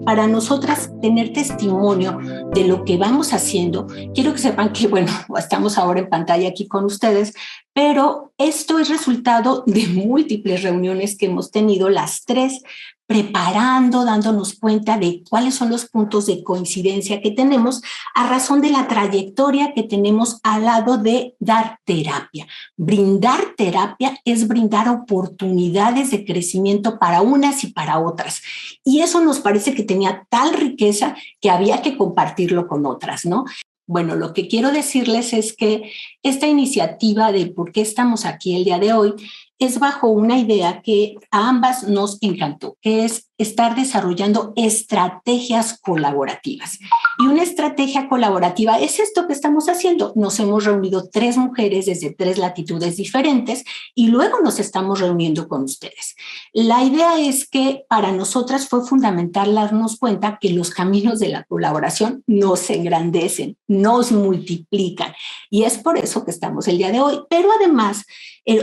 para nosotras tener testimonio de lo que vamos haciendo. Quiero que sepan que, bueno, estamos ahora en pantalla aquí con ustedes, pero esto es resultado de múltiples reuniones que hemos tenido las tres, preparando, dándonos cuenta de cuáles son los puntos de coincidencia que tenemos a razón de la trayectoria que tenemos al lado de dar terapia. Brindar terapia es brindar oportunidades de crecimiento para unas y para otras. Y eso nos parece que tenía tal riqueza que había que compartirlo con otras, ¿no? Bueno, lo que quiero decirles es que esta iniciativa de por qué estamos aquí el día de hoy es bajo una idea que a ambas nos encantó, que es estar desarrollando estrategias colaborativas. Y una estrategia colaborativa es esto que estamos haciendo. Nos hemos reunido 3 mujeres desde 3 latitudes diferentes y luego nos estamos reuniendo con ustedes. La idea es que para nosotras fue fundamental darnos cuenta que los caminos de la colaboración nos engrandecen, nos multiplican. Y es por eso que estamos el día de hoy. Pero además,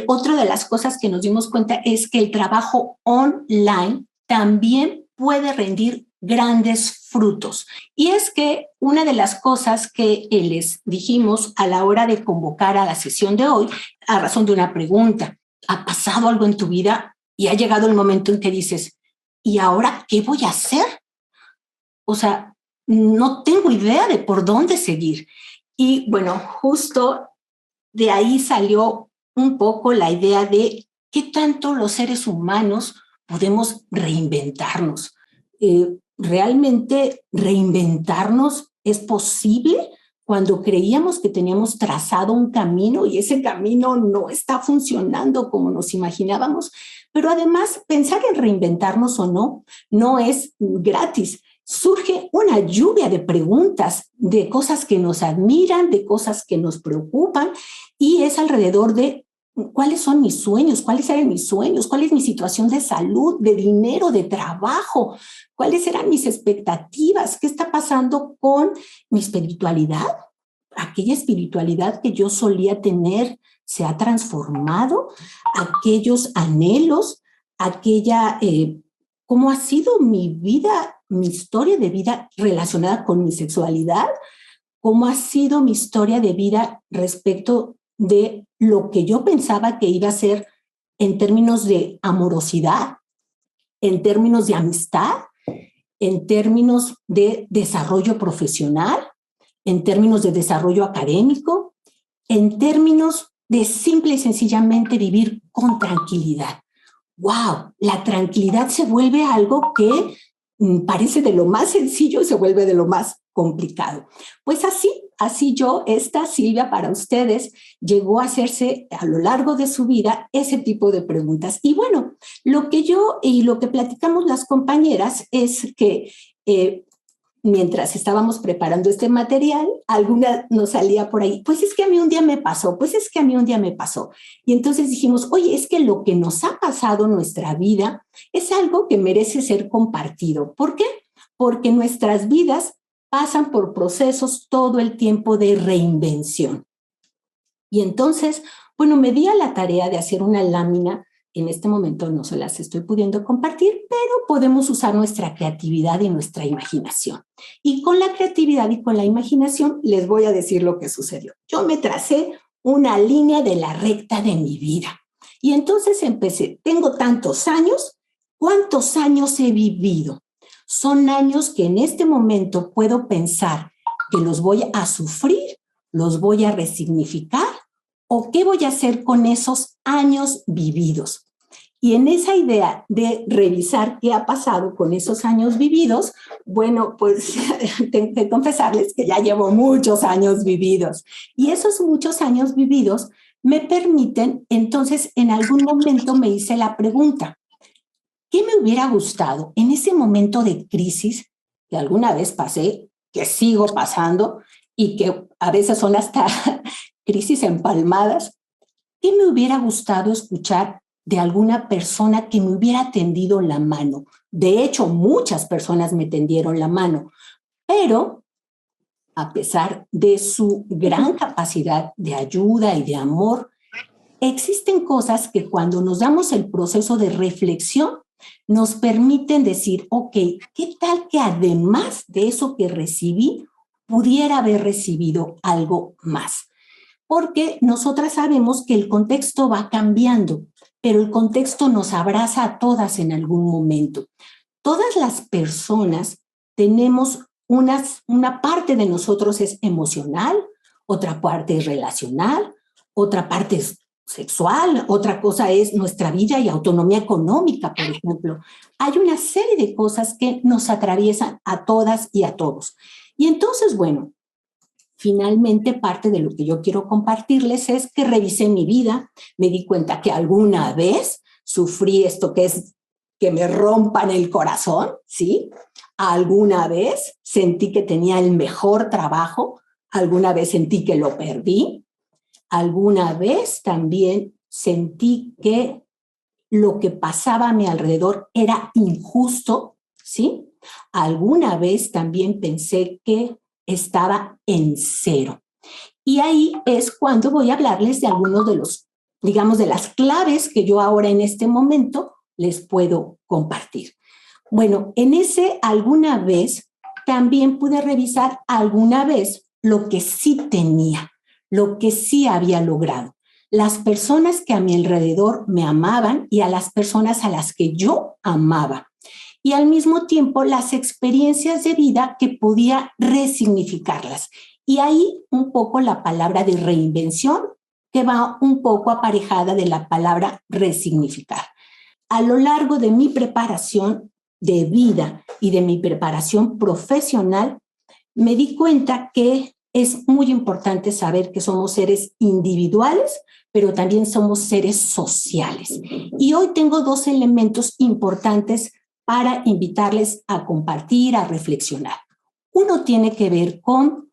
otra de las cosas que nos dimos cuenta es que el trabajo online también puede rendir grandes frutos. Y es que una de las cosas que les dijimos a la hora de convocar a la sesión de hoy, a razón de una pregunta, ¿ha pasado algo en tu vida y ha llegado el momento en que dices, ¿y ahora qué voy a hacer? O sea, no tengo idea de por dónde seguir. Y bueno, justo de ahí salió un poco la idea de qué tanto los seres humanos podemos reinventarnos. ¿Realmente reinventarnos es posible cuando creíamos que teníamos trazado un camino y ese camino no está funcionando como nos imaginábamos? Pero además, pensar en reinventarnos o no, no es gratis. Surge una lluvia de preguntas, de cosas que nos admiran, de cosas que nos preocupan, y es alrededor de cuáles son mis sueños, cuáles eran mis sueños, cuál es mi situación de salud, de dinero, de trabajo, cuáles eran mis expectativas, qué está pasando con mi espiritualidad. Aquella espiritualidad que yo solía tener se ha transformado, aquellos anhelos, cómo ha sido mi vida, mi historia de vida relacionada con mi sexualidad, cómo ha sido mi historia de vida respecto de lo que yo pensaba que iba a ser en términos de amorosidad, en términos de amistad, en términos de desarrollo profesional, en términos de desarrollo académico, en términos de simple y sencillamente vivir con tranquilidad. ¡Wow! La tranquilidad se vuelve algo que parece de lo más sencillo y se vuelve de lo más complicado. Pues así esta Silvia para ustedes llegó a hacerse a lo largo de su vida ese tipo de preguntas. Y bueno, lo que platicamos las compañeras es que mientras estábamos preparando este material, alguna nos salía por ahí, pues es que a mí un día me pasó, pues es que a mí un día me pasó. Y entonces dijimos, oye, es que lo que nos ha pasado en nuestra vida es algo que merece ser compartido. ¿Por qué? Porque nuestras vidas pasan por procesos todo el tiempo de reinvención. Y entonces, bueno, me di a la tarea de hacer una lámina. En este momento no se las estoy pudiendo compartir, pero podemos usar nuestra creatividad y nuestra imaginación. Y con la creatividad y con la imaginación les voy a decir lo que sucedió. Yo me tracé una línea de la recta de mi vida. Y entonces empecé, tengo tantos años, ¿cuántos años he vivido? Son años que en este momento puedo pensar que los voy a sufrir, los voy a resignificar, ¿o qué voy a hacer con esos años vividos? Y en esa idea de revisar qué ha pasado con esos años vividos, bueno, pues tengo que confesarles que ya llevo muchos años vividos. Y esos muchos años vividos me permiten, entonces, en algún momento me hice la pregunta, ¿qué me hubiera gustado en ese momento de crisis que alguna vez pasé, que sigo pasando y que a veces son hasta crisis empalmadas? ¿Qué me hubiera gustado escuchar de alguna persona que me hubiera tendido la mano? De hecho, muchas personas me tendieron la mano, pero a pesar de su gran capacidad de ayuda y de amor, existen cosas que cuando nos damos el proceso de reflexión, nos permiten decir, ok, ¿qué tal que además de eso que recibí, pudiera haber recibido algo más? Porque nosotras sabemos que el contexto va cambiando, pero el contexto nos abraza a todas en algún momento. Todas las personas tenemos una parte de nosotros es emocional, otra parte es relacional, otra parte es sexual, otra cosa es nuestra vida y autonomía económica, por ejemplo. Hay una serie de cosas que nos atraviesan a todas y a todos. Y entonces, bueno, finalmente parte de lo que yo quiero compartirles es que revisé mi vida, me di cuenta que alguna vez sufrí esto que es que me rompan el corazón, ¿sí? Alguna vez sentí que tenía el mejor trabajo, alguna vez sentí que lo perdí, alguna vez también sentí que lo que pasaba a mi alrededor era injusto, ¿sí? Alguna vez también pensé que estaba en cero. Y ahí es cuando voy a hablarles de algunos de los, digamos, de las claves que yo ahora en este momento les puedo compartir. Bueno, en ese alguna vez también pude revisar alguna vez lo que sí tenía, lo que sí había logrado. Las personas que a mi alrededor me amaban y a las personas a las que yo amaba. Y al mismo tiempo las experiencias de vida que podía resignificarlas. Y ahí un poco la palabra de reinvención que va un poco aparejada de la palabra resignificar. A lo largo de mi preparación de vida y de mi preparación profesional, me di cuenta que es muy importante saber que somos seres individuales, pero también somos seres sociales. Y hoy tengo dos elementos importantes para invitarles a compartir, a reflexionar. Uno tiene que ver con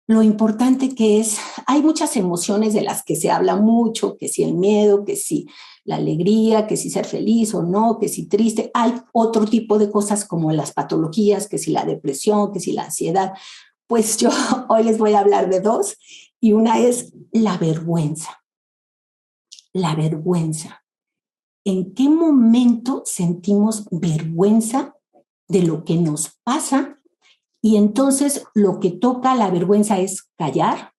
lo importante que es, hay muchas emociones de las que se habla mucho, que si el miedo, que si la alegría, que si ser feliz o no, que si triste. Hay otro tipo de cosas como las patologías, que si la depresión, que si la ansiedad. Pues yo hoy les voy a hablar de dos y una es la vergüenza. La vergüenza. ¿En qué momento sentimos vergüenza de lo que nos pasa? Y entonces lo que toca la vergüenza es callar,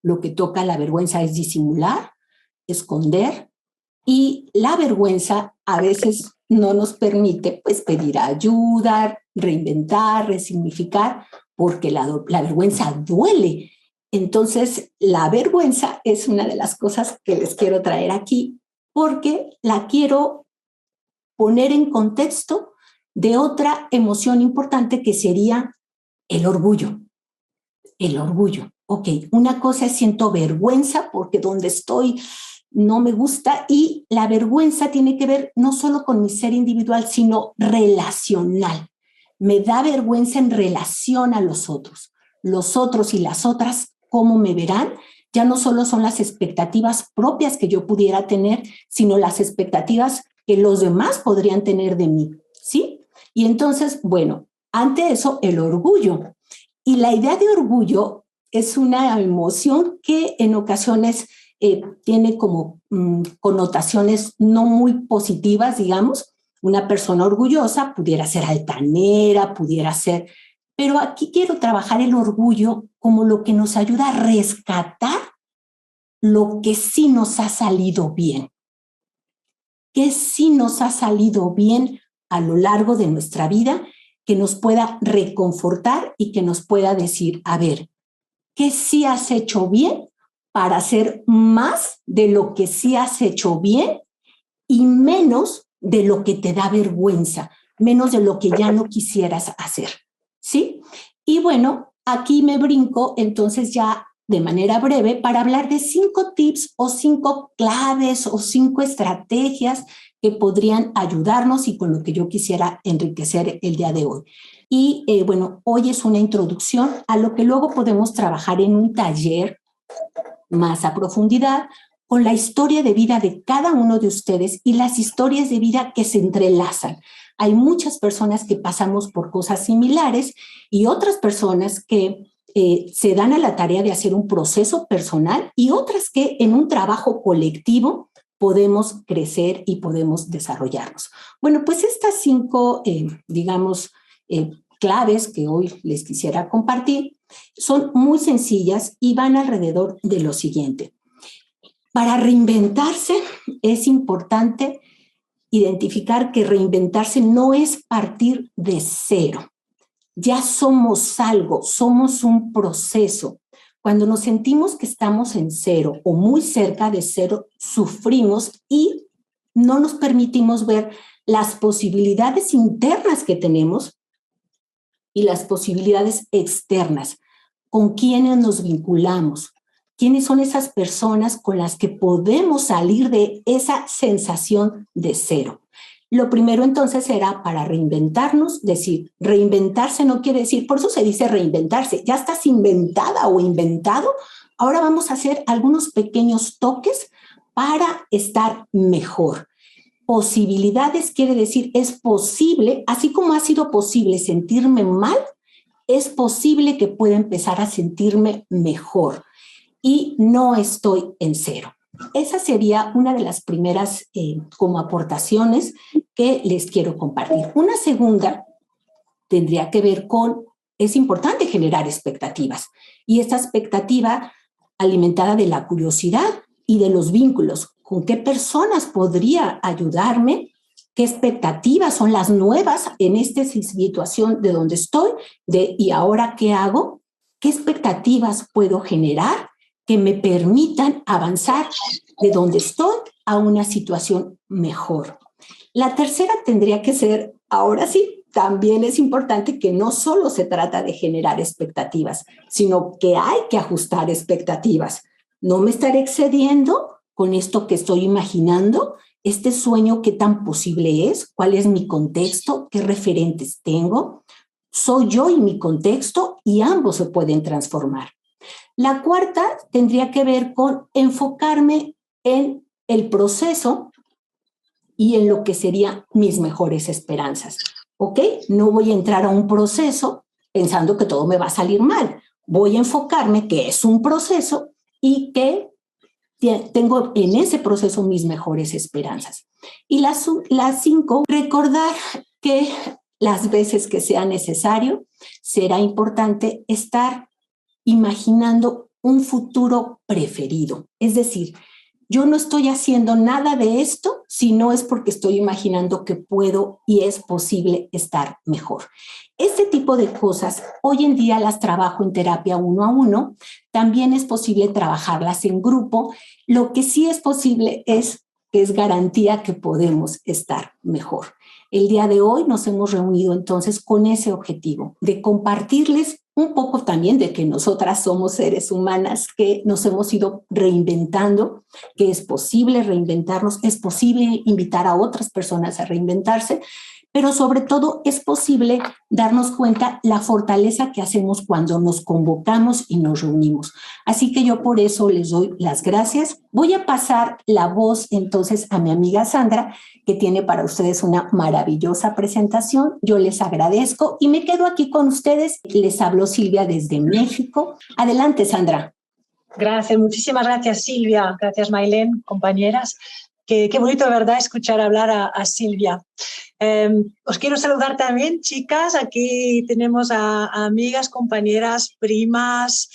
lo que toca la vergüenza es disimular, esconder, y la vergüenza a veces no nos permite pues pedir ayuda, reinventar, resignificar, porque la vergüenza duele. Entonces, la vergüenza es una de las cosas que les quiero traer aquí, porque la quiero poner en contexto de otra emoción importante que sería el orgullo. El orgullo. Ok, una cosa es siento vergüenza porque donde estoy no me gusta y la vergüenza tiene que ver no solo con mi ser individual, sino relacional. Me da vergüenza en relación a los otros. Los otros y las otras, ¿cómo me verán? Ya no solo son las expectativas propias que yo pudiera tener, sino las expectativas que los demás podrían tener de mí, ¿sí? Y entonces, bueno, ante eso, el orgullo. Y la idea de orgullo es una emoción que en ocasiones tiene como connotaciones no muy positivas, digamos. Una persona orgullosa pudiera ser altanera, pudiera ser... Pero aquí quiero trabajar el orgullo como lo que nos ayuda a rescatar lo que sí nos ha salido bien. Que sí nos ha salido bien a lo largo de nuestra vida, que nos pueda reconfortar y que nos pueda decir, a ver, ¿qué sí has hecho bien para hacer más de lo que sí has hecho bien y menos de lo que te da vergüenza, menos de lo que ya no quisieras hacer? ¿Sí? Y bueno, aquí me brinco entonces ya de manera breve para hablar de 5 tips o 5 claves o 5 estrategias que podrían ayudarnos y con lo que yo quisiera enriquecer el día de hoy. Y bueno, hoy es una introducción a lo que luego podemos trabajar en un taller más a profundidad con la historia de vida de cada uno de ustedes y las historias de vida que se entrelazan. Hay muchas personas que pasamos por cosas similares y otras personas que se dan a la tarea de hacer un proceso personal y otras que en un trabajo colectivo podemos crecer y podemos desarrollarnos. Bueno, pues estas 5, claves que hoy les quisiera compartir son muy sencillas y van alrededor de lo siguiente. Para reinventarse es importante identificar que reinventarse no es partir de cero. Ya somos algo, somos un proceso. Cuando nos sentimos que estamos en cero o muy cerca de cero, sufrimos y no nos permitimos ver las posibilidades internas que tenemos y las posibilidades externas. ¿Con quiénes nos vinculamos? ¿Quiénes son esas personas con las que podemos salir de esa sensación de cero? Lo primero entonces era para reinventarnos, decir, reinventarse no quiere decir, por eso se dice reinventarse, ya estás inventada o inventado, ahora vamos a hacer algunos pequeños toques para estar mejor. Posibilidades quiere decir, es posible, así como ha sido posible sentirme mal, es posible que pueda empezar a sentirme mejor y no estoy en cero. Esa sería una de las primeras como aportaciones que les quiero compartir. Una segunda tendría que ver con, es importante generar expectativas y esta expectativa alimentada de la curiosidad y de los vínculos. ¿Con qué personas podría ayudarme? ¿Qué expectativas son las nuevas en esta situación de donde estoy? ¿Y ahora qué hago? ¿Qué expectativas puedo generar que me permitan avanzar de donde estoy a una situación mejor? La tercera tendría que ser, ahora sí, también es importante que no solo se trata de generar expectativas, sino que hay que ajustar expectativas. No me estaré excediendo con esto que estoy imaginando. Este sueño, ¿qué tan posible es? ¿Cuál es mi contexto? ¿Qué referentes tengo? Soy yo y mi contexto y ambos se pueden transformar. La cuarta tendría que ver con enfocarme en el proceso y en lo que serían mis mejores esperanzas. ¿Ok? No voy a entrar a un proceso pensando que todo me va a salir mal. Voy a enfocarme que es un proceso y que tengo en ese proceso mis mejores esperanzas. Y las 5, recordar que las veces que sea necesario, será importante estar imaginando un futuro preferido. Es decir, yo no estoy haciendo nada de esto si no es porque estoy imaginando que puedo y es posible estar mejor. Este tipo de cosas hoy en día las trabajo en terapia 1 a 1. También es posible trabajarlas en grupo. Lo que sí es posible es que es garantía que podemos estar mejor. El día de hoy nos hemos reunido entonces con ese objetivo de compartirles un poco también de que nosotras somos seres humanas que nos hemos ido reinventando, que es posible reinventarnos, es posible invitar a otras personas a reinventarse, pero sobre todo es posible darnos cuenta la fortaleza que hacemos cuando nos convocamos y nos reunimos. Así que yo por eso les doy las gracias. Voy a pasar la voz entonces a mi amiga Sandra, que tiene para ustedes una maravillosa presentación. Yo les agradezco y me quedo aquí con ustedes. Les habló Silvia desde México. Adelante, Sandra. Gracias, muchísimas gracias, Silvia. Gracias, Mailén, compañeras. Qué bonito, de verdad, escuchar hablar a Silvia. Os quiero saludar también, chicas. Aquí tenemos a amigas, compañeras, primas,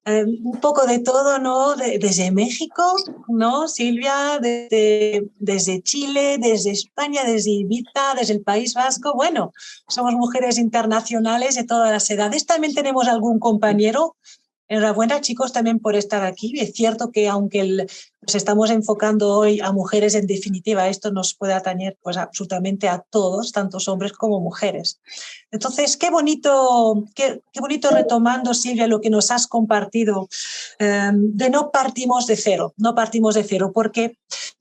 un poco de todo, ¿no? Desde México, ¿no? Silvia, desde Chile, desde España, desde Ibiza, desde el País Vasco. Bueno, somos mujeres internacionales de todas las edades. También tenemos algún compañero. Enhorabuena, chicos, también por estar aquí. Es cierto que aunque nos estamos enfocando hoy a mujeres, en definitiva, esto nos puede atañer pues, absolutamente a todos, tanto hombres como mujeres. Entonces, qué bonito retomando, Silvia, lo que nos has compartido, de no partimos de cero, porque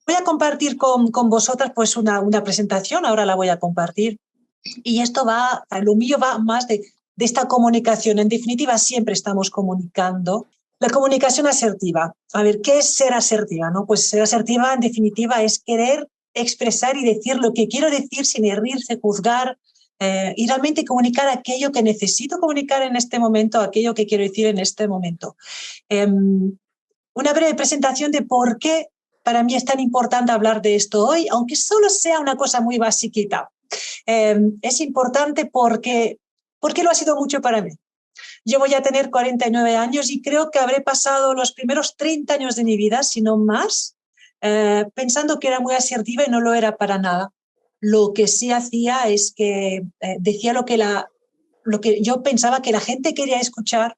voy a compartir con vosotras pues, una presentación, ahora la voy a compartir, y esto lo mío va más de esta comunicación. En definitiva, siempre estamos comunicando. La comunicación asertiva. A ver, ¿qué es ser asertiva? ¿No? Pues ser asertiva, en definitiva, es querer expresar y decir lo que quiero decir sin herirse, juzgar, y realmente comunicar aquello que necesito comunicar en este momento, aquello que quiero decir en este momento. Una breve presentación de por qué para mí es tan importante hablar de esto hoy, aunque solo sea una cosa muy basiquita. Es importante porque lo ha sido mucho para mí. Yo voy a tener 49 años y creo que habré pasado los primeros 30 años de mi vida, si no más, pensando que era muy asertiva y no lo era para nada. Lo que sí hacía es que decía lo que yo pensaba que la gente quería escuchar,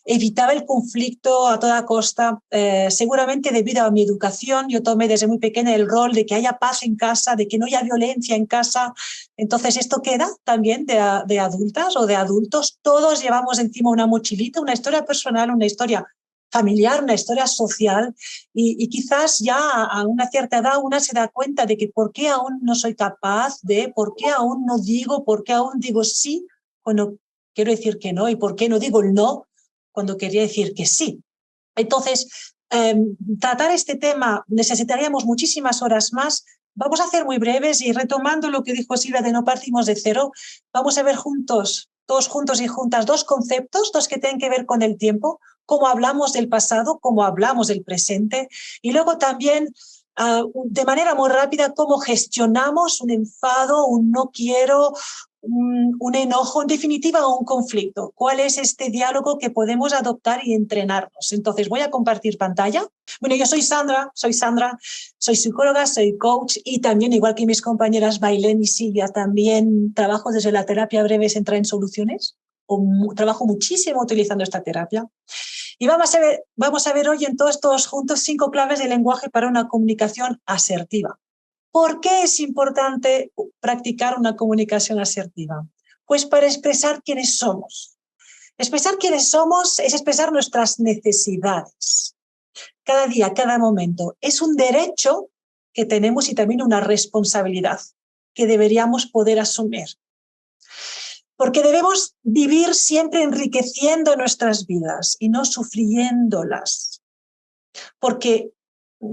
evitaba el conflicto a toda costa. Seguramente debido a mi educación, yo tomé desde muy pequeña el rol de que haya paz en casa, de que no haya violencia en casa. Entonces esto queda también de adultas o de adultos. Todos llevamos encima una mochilita, una historia personal, una historia familiar, una historia social, y quizás ya a una cierta edad una se da cuenta de que por qué aún no soy capaz de, por qué aún no digo, por qué aún digo sí cuando quiero decir que no, y por qué no digo el no cuando quería decir que sí. Entonces, tratar este tema necesitaríamos muchísimas horas más. Vamos a hacer muy breves y retomando lo que dijo Silvia de no partimos de cero, vamos a ver juntos, todos juntos y juntas, dos conceptos, dos que tienen que ver con el tiempo, cómo hablamos del pasado, cómo hablamos del presente, y luego también de manera muy rápida cómo gestionamos un enfado, un no quiero, un enojo, en definitiva un conflicto. ¿Cuál es este diálogo que podemos adoptar y entrenarnos? Entonces voy a compartir pantalla. Bueno, yo soy Sandra, soy psicóloga, soy coach y también, igual que mis compañeras Bailén y Silvia, también trabajo desde la terapia breve Centrada en Soluciones. Trabajo muchísimo utilizando esta terapia. Y vamos a ver hoy en todos juntos 5 claves de lenguaje para una comunicación asertiva. ¿Por qué es importante practicar una comunicación asertiva? Pues para expresar quiénes somos. Expresar quiénes somos es expresar nuestras necesidades. Cada día, cada momento. Es un derecho que tenemos y también una responsabilidad que deberíamos poder asumir. Porque debemos vivir siempre enriqueciendo nuestras vidas y no sufriéndolas. Porque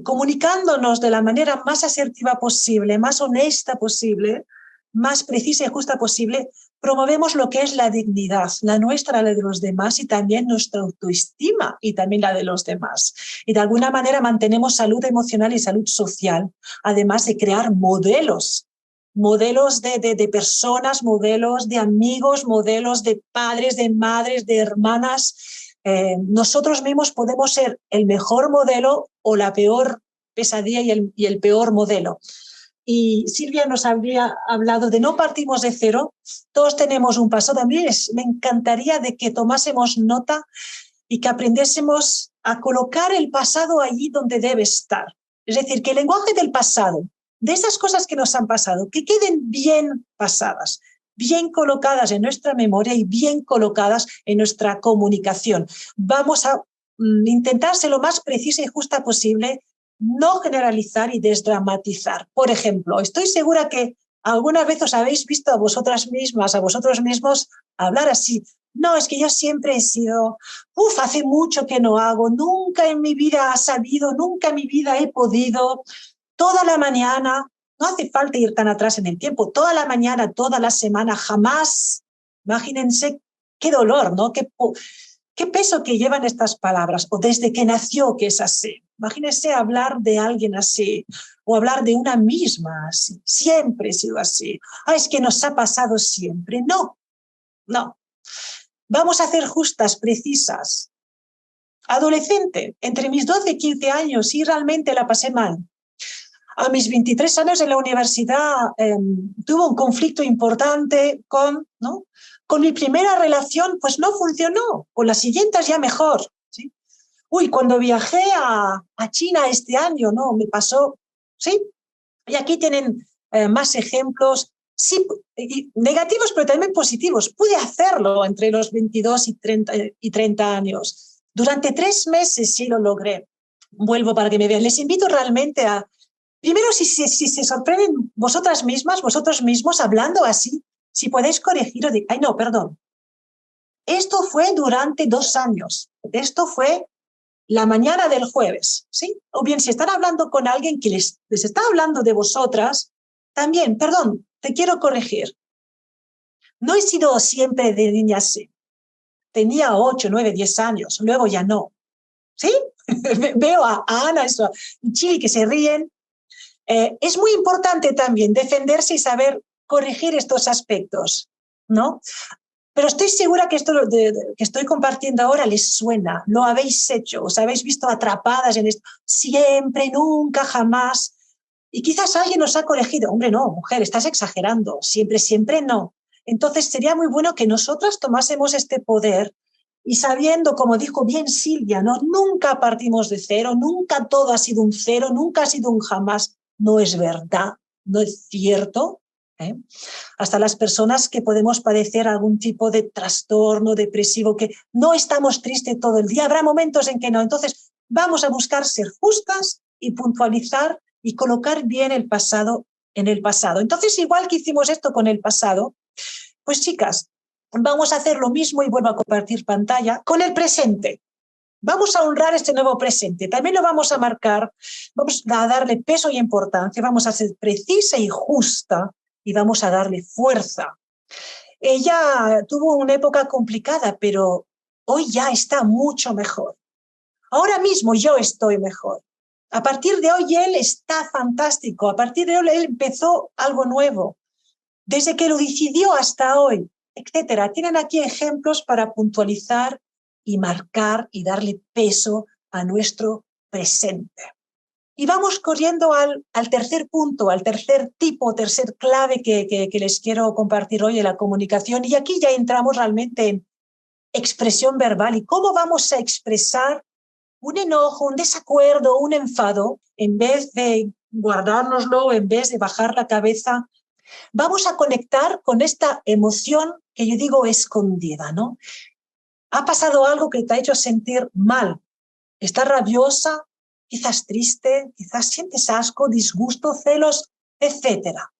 comunicándonos de la manera más asertiva posible, más honesta posible, más precisa y justa posible, promovemos lo que es la dignidad, la nuestra, la de los demás, y también nuestra autoestima y también la de los demás. Y de alguna manera mantenemos salud emocional y salud social, además de crear modelos de personas, modelos de amigos, modelos de padres, de madres, de hermanas. Nosotros mismos podemos ser el mejor modelo o la peor pesadilla y el peor modelo. Y Silvia nos había hablado de no partimos de cero, todos tenemos un pasado. A mí me encantaría de que tomásemos nota y que aprendiésemos a colocar el pasado allí donde debe estar. Es decir, que el lenguaje del pasado, de esas cosas que nos han pasado, que queden bien pasadas, bien colocadas en nuestra memoria y bien colocadas en nuestra comunicación. Vamos a intentar ser lo más precisa y justa posible, no generalizar y desdramatizar. Por ejemplo, estoy segura que alguna vez os habéis visto a vosotras mismas, a vosotros mismos hablar así. No, es que yo siempre he sido, hace mucho que no hago, nunca en mi vida he sabido, nunca en mi vida he podido. Toda la mañana, no hace falta ir tan atrás en el tiempo, toda la mañana, toda la semana, jamás. Imagínense qué dolor, ¿no? Qué peso que llevan estas palabras, o desde que nació que es así. Imagínense hablar de alguien así, o hablar de una misma así. Siempre he sido así. Es que nos ha pasado siempre. No, no. Vamos a ser justas, precisas. Adolescente, entre mis 12 y 15 años, sí realmente la pasé mal. A mis 23 años en la universidad tuve un conflicto importante con mi primera relación, pues no funcionó. Con las siguientes ya mejor. ¿Sí? Cuando viajé a China este año, ¿no? Me pasó, ¿sí? Y aquí tienen más ejemplos, sí, negativos, pero también positivos. Pude hacerlo entre los 22 y 30 años. Durante 3 meses sí lo logré. Vuelvo para que me vean. Les invito realmente a, primero, si se sorprenden vosotras mismas, vosotros mismos, hablando así, si podéis corregir o decir, no, perdón. Esto fue durante 2 años. Esto fue la mañana del jueves, ¿sí? O bien, si están hablando con alguien que les está hablando de vosotras, también, perdón, te quiero corregir. No he sido siempre de niña así. Tenía 8, 9, 10 años, luego ya no. ¿Sí? Veo a Ana y Chili que se ríen. Es muy importante también defenderse y saber corregir estos aspectos, ¿no? Pero estoy segura que esto que estoy compartiendo ahora les suena, lo habéis hecho, os habéis visto atrapadas en esto, siempre, nunca, jamás. Y quizás alguien os ha corregido, hombre, no, mujer, estás exagerando, siempre, siempre no. Entonces sería muy bueno que nosotras tomásemos este poder y sabiendo, como dijo bien Silvia, ¿no? Nunca partimos de cero, nunca todo ha sido un cero, nunca ha sido un jamás. No es verdad, no es cierto. Hasta las personas que podemos padecer algún tipo de trastorno depresivo, que no estamos tristes todo el día, habrá momentos en que no. Entonces, vamos a buscar ser justas y puntualizar y colocar bien el pasado en el pasado. Entonces, igual que hicimos esto con el pasado, pues chicas, vamos a hacer lo mismo y vuelvo a compartir pantalla con el presente. Vamos a honrar este nuevo presente, también lo vamos a marcar, vamos a darle peso y importancia, vamos a ser precisa y justa y vamos a darle fuerza. Ella tuvo una época complicada, pero hoy ya está mucho mejor. Ahora mismo yo estoy mejor. A partir de hoy él está fantástico, a partir de hoy él empezó algo nuevo, desde que lo decidió hasta hoy, etcétera. Tienen aquí ejemplos para puntualizar y marcar y darle peso a nuestro presente. Y vamos corriendo al tercer punto, al tercer tipo, tercer clave que les quiero compartir hoy en la comunicación. Y aquí ya entramos realmente en expresión verbal y cómo vamos a expresar un enojo, un desacuerdo, un enfado, en vez de guardárnoslo, en vez de bajar la cabeza. Vamos a conectar con esta emoción que yo digo escondida, ¿no? Ha pasado algo que te ha hecho sentir mal. Estás rabiosa, quizás triste, quizás sientes asco, disgusto, celos, etcétera.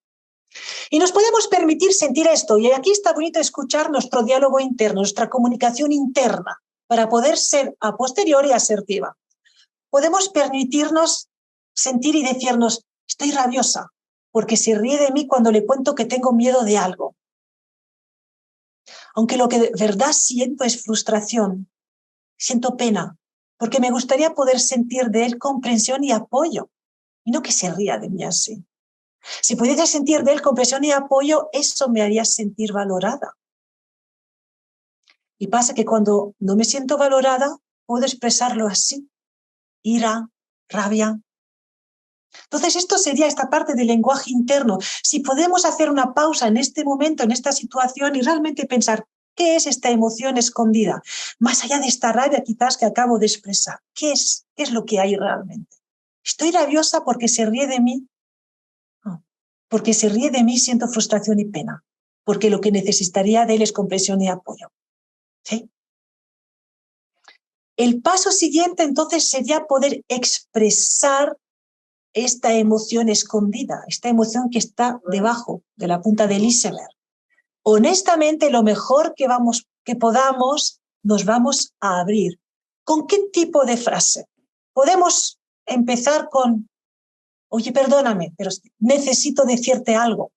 Y nos podemos permitir sentir esto. Y aquí está bonito escuchar nuestro diálogo interno, nuestra comunicación interna, para poder ser a posteriori asertiva. Podemos permitirnos sentir y decirnos, estoy rabiosa, porque se ríe de mí cuando le cuento que tengo miedo de algo. Aunque lo que de verdad siento es frustración, siento pena, porque me gustaría poder sentir de él comprensión y apoyo, y no que se ría de mí así. Si pudiera sentir de él comprensión y apoyo, eso me haría sentir valorada. Y pasa que cuando no me siento valorada, puedo expresarlo así, ira, rabia. Entonces, esto sería esta parte del lenguaje interno. Si podemos hacer una pausa en este momento, en esta situación, y realmente pensar, ¿qué es esta emoción escondida? Más allá de esta rabia quizás que acabo de expresar, ¿qué es lo que hay realmente? ¿Estoy rabiosa porque se ríe de mí? No, porque se ríe de mí siento frustración y pena, porque lo que necesitaría de él es comprensión y apoyo. ¿Sí? El paso siguiente entonces sería poder expresar esta emoción escondida, esta emoción que está debajo de la punta del iceberg. Honestamente, lo mejor que podamos, nos vamos a abrir. ¿Con qué tipo de frase? Podemos empezar con, oye, perdóname, pero necesito decirte algo.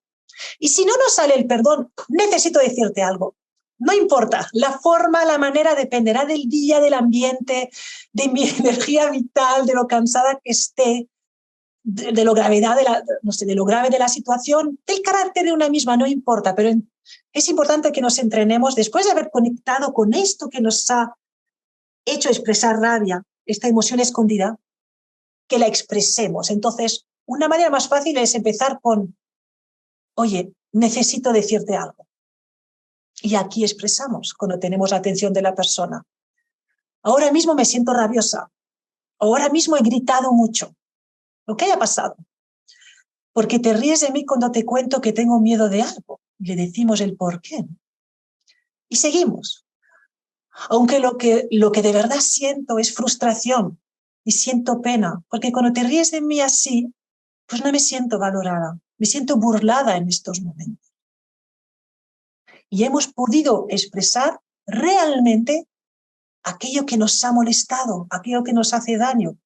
Y si no nos sale el perdón, necesito decirte algo. No importa, la forma, la manera dependerá del día, del ambiente, de mi energía vital, de lo cansada que esté, de lo gravedad de lo grave de la situación, del carácter de una misma, no importa, pero es importante que nos entrenemos después de haber conectado con esto que nos ha hecho expresar rabia, esta emoción escondida, que la expresemos. Entonces, una manera más fácil es empezar con, oye, necesito decirte algo. Y aquí expresamos cuando tenemos la atención de la persona. Ahora mismo me siento rabiosa. Ahora mismo he gritado mucho. Lo que haya pasado. Porque te ríes de mí cuando te cuento que tengo miedo de algo. Le decimos el por qué. Y seguimos. Aunque lo que de verdad siento es frustración y siento pena. Porque cuando te ríes de mí así, pues no me siento valorada. Me siento burlada en estos momentos. Y hemos podido expresar realmente aquello que nos ha molestado, aquello que nos hace daño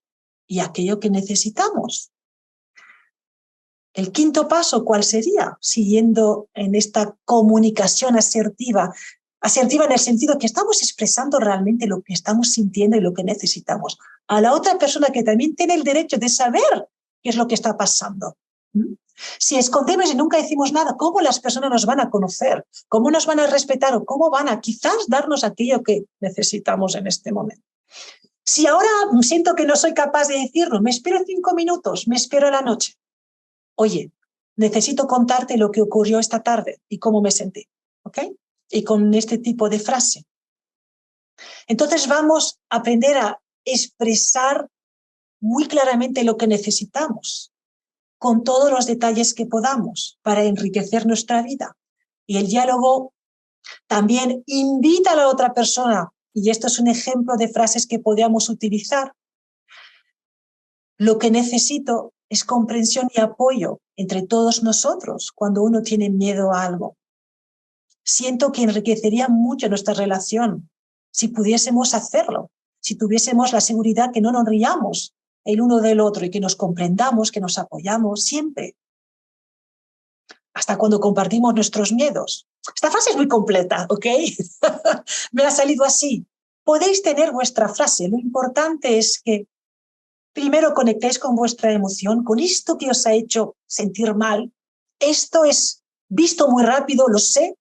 y aquello que necesitamos. El quinto paso, ¿cuál sería? Siguiendo en esta comunicación asertiva, Asertiva en el sentido que estamos expresando realmente lo que estamos sintiendo y lo que necesitamos. A la otra persona que también tiene el derecho de saber qué es lo que está pasando. Si escondemos y nunca decimos nada, ¿cómo las personas nos van a conocer? ¿Cómo nos van a respetar? ¿O cómo van a quizás darnos aquello que necesitamos en este momento? Si ahora siento que no soy capaz de decirlo, me espero 5 minutos, me espero a la noche. Oye, necesito contarte lo que ocurrió esta tarde y cómo me sentí, ¿ok? Y con este tipo de frase. Entonces vamos a aprender a expresar muy claramente lo que necesitamos, con todos los detalles que podamos para enriquecer nuestra vida. Y el diálogo también invita a la otra persona, y esto es un ejemplo de frases que podríamos utilizar. Lo que necesito es comprensión y apoyo entre todos nosotros cuando uno tiene miedo a algo. Siento que enriquecería mucho nuestra relación si pudiésemos hacerlo, si tuviésemos la seguridad que no nos riamos el uno del otro y que nos comprendamos, que nos apoyamos siempre. Hasta cuando compartimos nuestros miedos. Esta frase es muy completa, ¿ok? Me ha salido así. Podéis tener vuestra frase. Lo importante es que primero conectéis con vuestra emoción, con esto que os ha hecho sentir mal. Esto es visto muy rápido, lo sé.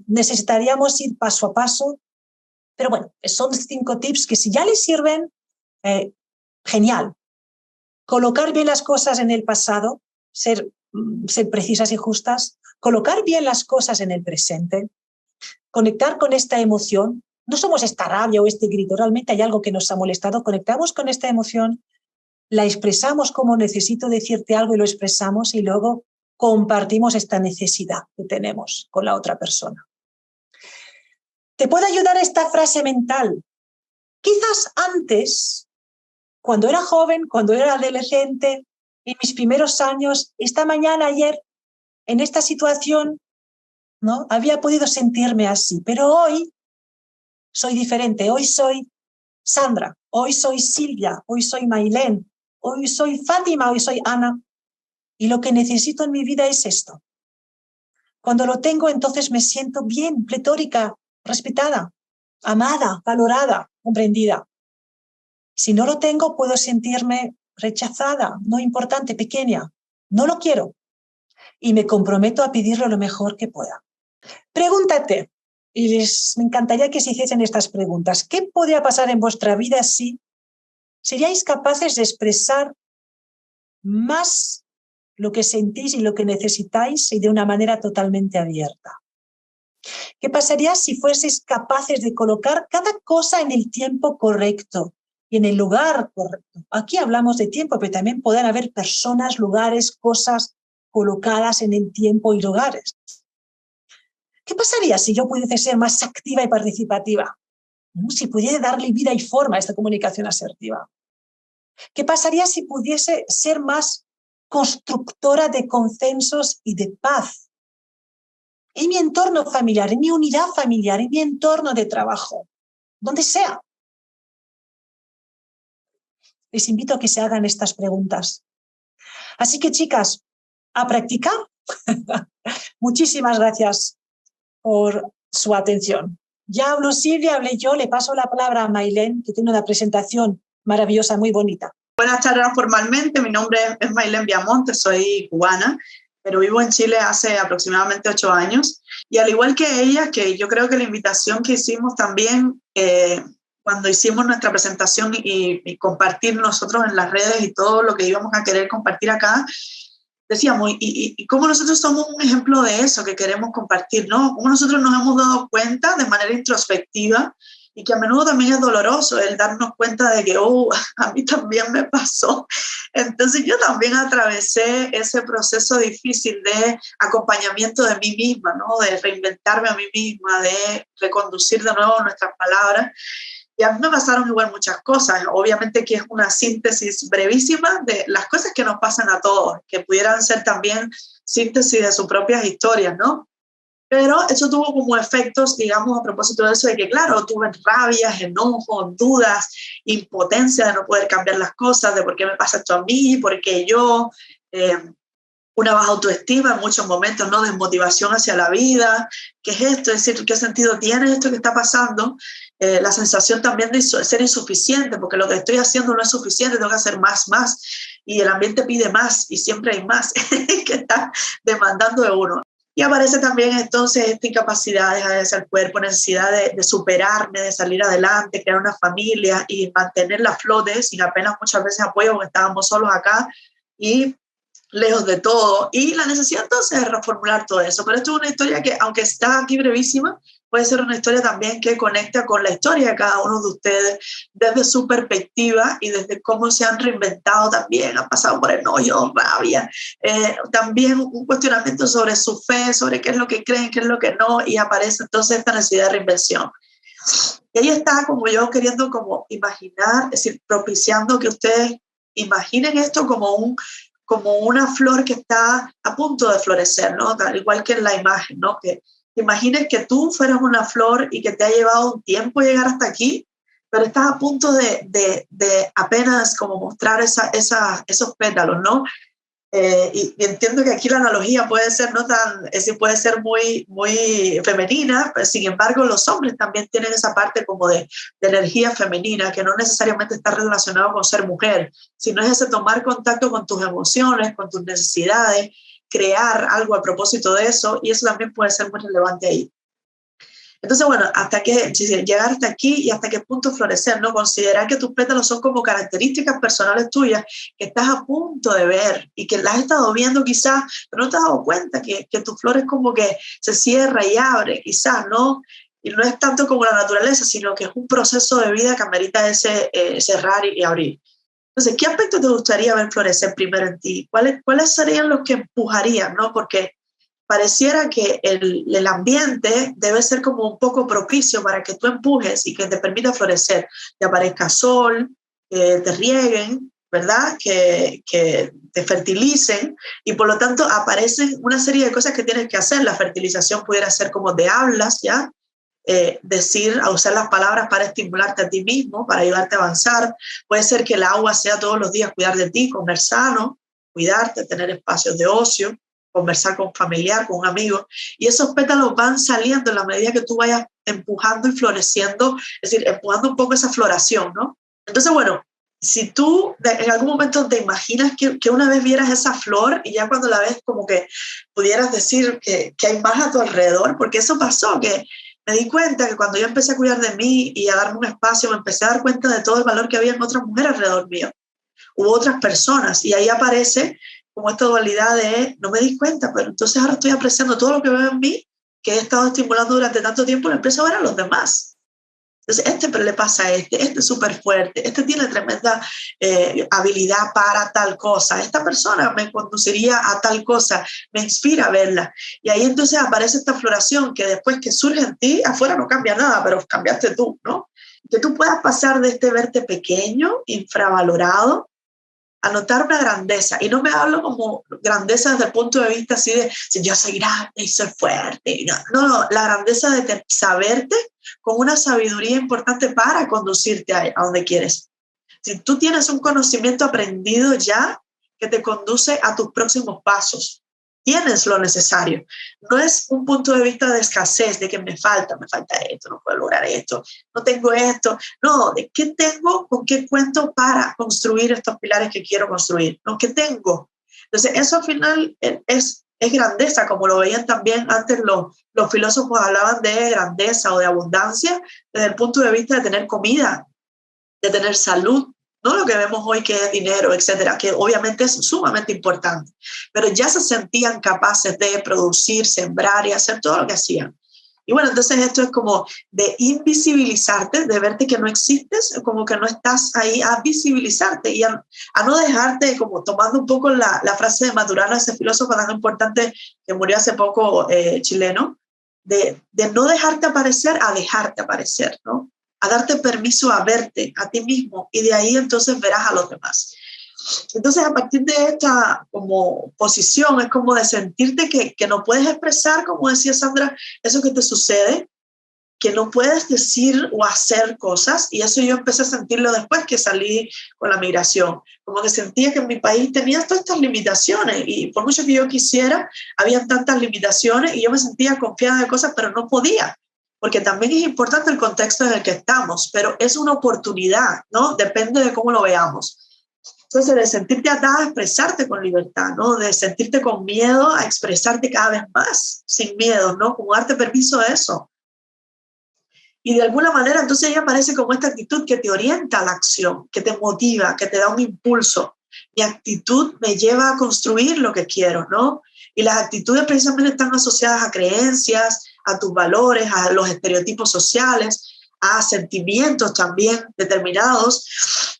Necesitaríamos ir paso a paso. Pero bueno, son 5 tips que si ya les sirven, genial. Colocar bien las cosas en el pasado, ser precisas y justas, colocar bien las cosas en el presente, conectar con esta emoción. No somos esta rabia o este grito, realmente hay algo que nos ha molestado, conectamos con esta emoción, la expresamos como necesito decirte algo y lo expresamos y luego compartimos esta necesidad que tenemos con la otra persona. Te puede ayudar esta frase mental. Quizás antes, cuando era joven, cuando era adolescente, en mis primeros años, esta mañana, ayer, en esta situación, ¿no? Había podido sentirme así, pero hoy soy diferente. Hoy soy Sandra, hoy soy Silvia, hoy soy Mailén, hoy soy Fátima, hoy soy Ana. Y lo que necesito en mi vida es esto. Cuando lo tengo, entonces me siento bien, pletórica, respetada, amada, valorada, comprendida. Si no lo tengo, puedo sentirme rechazada, no importante, pequeña. No lo quiero. Y me comprometo a pedirlo lo mejor que pueda. Pregúntate, y me encantaría que se hiciesen estas preguntas. ¿Qué podría pasar en vuestra vida si seríais capaces de expresar más lo que sentís y lo que necesitáis y de una manera totalmente abierta? ¿Qué pasaría si fueseis capaces de colocar cada cosa en el tiempo correcto y en el lugar correcto? Aquí hablamos de tiempo, pero también pueden haber personas, lugares, cosas colocadas en el tiempo y lugares. ¿Qué pasaría si yo pudiese ser más activa y participativa? Si pudiera darle vida y forma a esta comunicación asertiva. ¿Qué pasaría si pudiese ser más constructora de consensos y de paz? En mi entorno familiar, en mi unidad familiar, en mi entorno de trabajo, donde sea. Les invito a que se hagan estas preguntas. Así que, chicas, a practicar. Muchísimas gracias por su atención. Ya habló Silvia, hablé yo, le paso la palabra a Mailén, que tiene una presentación maravillosa, muy bonita. Buenas tardes formalmente, mi nombre es Mailén Viamonte, soy cubana, pero vivo en Chile hace aproximadamente 8 años. Y al igual que ella, que yo creo que la invitación que hicimos también cuando hicimos nuestra presentación y compartir nosotros en las redes y todo lo que íbamos a querer compartir acá, decíamos, y cómo nosotros somos un ejemplo de eso que queremos compartir, ¿no? Cómo nosotros nos hemos dado cuenta de manera introspectiva y que a menudo también es doloroso el darnos cuenta de que, a mí también me pasó. Entonces yo también atravesé ese proceso difícil de acompañamiento de mí misma, ¿no? De reinventarme a mí misma, de reconducir de nuevo nuestras palabras. Y a mí me pasaron igual muchas cosas. Obviamente que es una síntesis brevísima de las cosas que nos pasan a todos, que pudieran ser también síntesis de sus propias historias, ¿no? Pero eso tuvo como efectos, digamos, a propósito de eso, de que, claro, tuve rabias, enojos, dudas, impotencia de no poder cambiar las cosas, de por qué me pasa esto a mí, por qué yo. una baja autoestima en muchos momentos, ¿no? Desmotivación hacia la vida. ¿Qué es esto? Es decir, ¿qué sentido tiene esto que está pasando? La sensación también de ser insuficiente, porque lo que estoy haciendo no es suficiente, tengo que hacer más. Y el ambiente pide más y siempre hay más que está demandando de uno. Y aparece también entonces esta incapacidad de dejar el cuerpo, necesidad de superarme, de salir adelante, crear una familia y mantener la flote sin apenas muchas veces apoyo, porque estábamos solos acá y lejos de todo, y la necesidad entonces de reformular todo eso. Pero esto es una historia que, aunque está aquí brevísima, puede ser una historia también que conecta con la historia de cada uno de ustedes desde su perspectiva y desde cómo se han reinventado también, han pasado por enojo, rabia, también un cuestionamiento sobre su fe, sobre qué es lo que creen, qué es lo que no, y aparece entonces esta necesidad de reinvención. Y ahí está como yo queriendo como imaginar, es decir, propiciando que ustedes imaginen esto como una flor que está a punto de florecer, ¿no? Tal igual que en la imagen, ¿no? Que te imagines que tú fueras una flor y que te ha llevado un tiempo llegar hasta aquí, pero estás a punto de apenas como mostrar esos pétalos, ¿no? Y entiendo que aquí la analogía puede ser no tan, puede ser muy, muy femenina, pero sin embargo los hombres también tienen esa parte como de energía femenina, que no necesariamente está relacionado con ser mujer, sino es ese tomar contacto con tus emociones, con tus necesidades, crear algo a propósito de eso, y eso también puede ser muy relevante ahí. Entonces, bueno, llegar hasta aquí y hasta qué punto florecer, ¿no? Considerar que tus pétalos son como características personales tuyas que estás a punto de ver y que las has estado viendo quizás, pero no te has dado cuenta que tu flor es como que se cierra y abre, quizás, ¿no? Y no es tanto como la naturaleza, sino que es un proceso de vida que amerita ese cerrar y abrir. Entonces, ¿qué aspectos te gustaría ver florecer primero en ti? ¿Cuáles serían los que empujarían, ¿no? Porque pareciera que el ambiente debe ser como un poco propicio para que tú empujes y que te permita florecer, que aparezca sol, que te rieguen, ¿verdad? Que te fertilicen, y por lo tanto aparecen una serie de cosas que tienes que hacer. La fertilización pudiera ser como de hablas, ¿ya? Usar las palabras para estimularte a ti mismo, para ayudarte a avanzar. Puede ser que el agua sea todos los días cuidar de ti, comer sano, cuidarte, tener espacios de ocio, conversar con un familiar, con un amigo, y esos pétalos van saliendo en la medida que tú vayas empujando y floreciendo, es decir, empujando un poco esa floración, ¿no? Entonces, bueno, si tú en algún momento te imaginas que una vez vieras esa flor y ya cuando la ves como que pudieras decir que hay más a tu alrededor, porque eso pasó, que me di cuenta que cuando yo empecé a cuidar de mí y a darme un espacio, me empecé a dar cuenta de todo el valor que había en otras mujeres alrededor mío. Hubo otras personas, y ahí aparece como esta dualidad de no me di cuenta, pero entonces ahora estoy apreciando todo lo que veo en mí, que he estado estimulando durante tanto tiempo, lo empiezo a ver a los demás. Entonces, pero le pasa a este es súper fuerte, tiene tremenda habilidad para tal cosa, esta persona me conduciría a tal cosa, me inspira a verla. Y ahí entonces aparece esta floración que después que surge en ti, afuera no cambia nada, pero cambiaste tú, ¿no? Que tú puedas pasar de verte pequeño, infravalorado, a notar una grandeza. Y no me hablo como grandeza desde el punto de vista así de yo soy grande y soy fuerte. No, la grandeza de saberte con una sabiduría importante para conducirte a donde quieres. Si tú tienes un conocimiento aprendido ya que te conduce a tus próximos pasos, tienes lo necesario. No es un punto de vista de escasez, de que me falta esto, no puedo lograr esto, no tengo esto. No, de qué tengo, con qué cuento para construir estos pilares que quiero construir, ¿no? ¿Qué tengo? Entonces, eso al final es grandeza, como lo veían también antes los filósofos hablaban de grandeza o de abundancia desde el punto de vista de tener comida, de tener salud, no lo que vemos hoy que es dinero, etcétera, que obviamente es sumamente importante, pero ya se sentían capaces de producir, sembrar y hacer todo lo que hacían. Y bueno, entonces esto es como de invisibilizarte, de verte que no existes, como que no estás ahí, a visibilizarte y a no dejarte, como tomando un poco la frase de Maturana, ese filósofo tan importante que murió hace poco, chileno, de no dejarte aparecer a dejarte aparecer, ¿no? A darte permiso a verte a ti mismo, y de ahí entonces verás a los demás. Entonces, a partir de esta como posición, es como de sentirte que no puedes expresar, como decía Sandra, eso que te sucede, que no puedes decir o hacer cosas, y eso yo empecé a sentirlo después que salí con la migración, como que sentía que en mi país tenía todas estas limitaciones, y por mucho que yo quisiera, había tantas limitaciones, y yo me sentía confiada de cosas, pero no podía, porque también es importante el contexto en el que estamos, pero es una oportunidad, ¿no? Depende de cómo lo veamos. Entonces, de sentirte atada a expresarte con libertad, ¿no? De sentirte con miedo a expresarte cada vez más, sin miedo, ¿no? Como darte permiso a eso. Y de alguna manera, entonces ella aparece como esta actitud que te orienta a la acción, que te motiva, que te da un impulso. Mi actitud me lleva a construir lo que quiero, ¿no? Y las actitudes precisamente están asociadas a creencias, a tus valores, a los estereotipos sociales, a sentimientos también determinados,